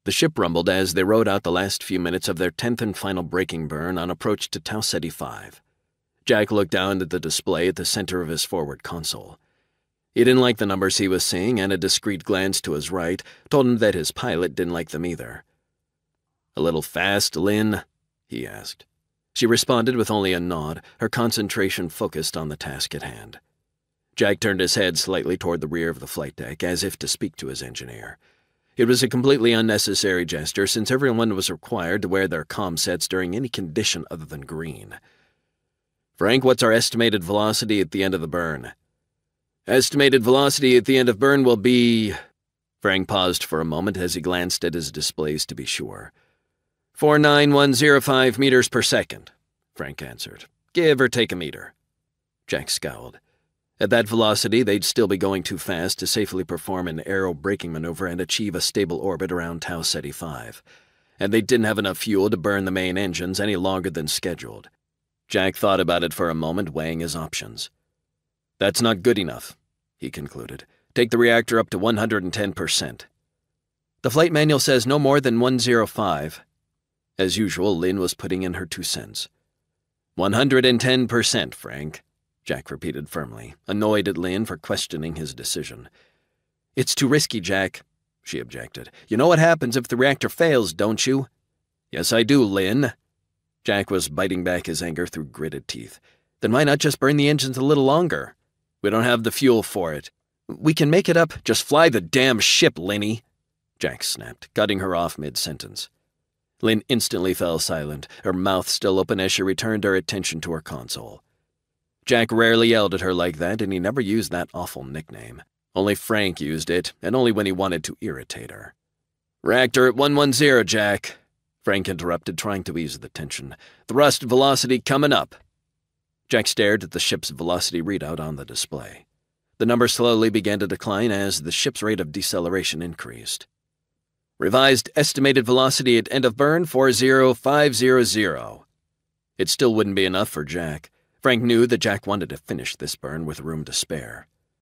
The ship rumbled as they rode out the last few minutes of their 10th and final braking burn on approach to Tau Ceti 5. Jack looked down at the display at the center of his forward console. He didn't like the numbers he was seeing, and a discreet glance to his right told him that his pilot didn't like them either. "A little fast, Lynn?" he asked. She responded with only a nod, her concentration focused on the task at hand. Jack turned his head slightly toward the rear of the flight deck, as if to speak to his engineer. It was a completely unnecessary gesture, since everyone was required to wear their comm sets during any condition other than green. "Frank, what's our estimated velocity at the end of the burn?" "Estimated velocity at the end of burn will be..." Frank paused for a moment as he glanced at his displays to be sure. 49105 meters per second, Frank answered. "Give or take a meter." Jack scowled. At that velocity, they'd still be going too fast to safely perform an aero-braking maneuver and achieve a stable orbit around Tau Ceti 5, and they didn't have enough fuel to burn the main engines any longer than scheduled. Jack thought about it for a moment, weighing his options. "That's not good enough," he concluded. "Take the reactor up to 110%. "The flight manual says no more than 105. As usual, Lynn was putting in her 2 cents. 110%, Frank," Jack repeated firmly, annoyed at Lynn for questioning his decision. "It's too risky, Jack," she objected. "You know what happens if the reactor fails, don't you?" "Yes, I do, Lynn." Jack was biting back his anger through gritted teeth. "Then why not just burn the engines a little longer?" "We don't have the fuel for it." "We can make it up." "Just fly the damn ship, Linny," Jack snapped, cutting her off mid-sentence. Lynn instantly fell silent, her mouth still open as she returned her attention to her console. Jack rarely yelled at her like that, and he never used that awful nickname. Only Frank used it, and only when he wanted to irritate her. "Reactor at 110, Jack," Frank interrupted, trying to ease the tension. "Thrust velocity coming up." Jack stared at the ship's velocity readout on the display. The number slowly began to decline as the ship's rate of deceleration increased. "Revised estimated velocity at end of burn 40500. It still wouldn't be enough for Jack. Frank knew that Jack wanted to finish this burn with room to spare.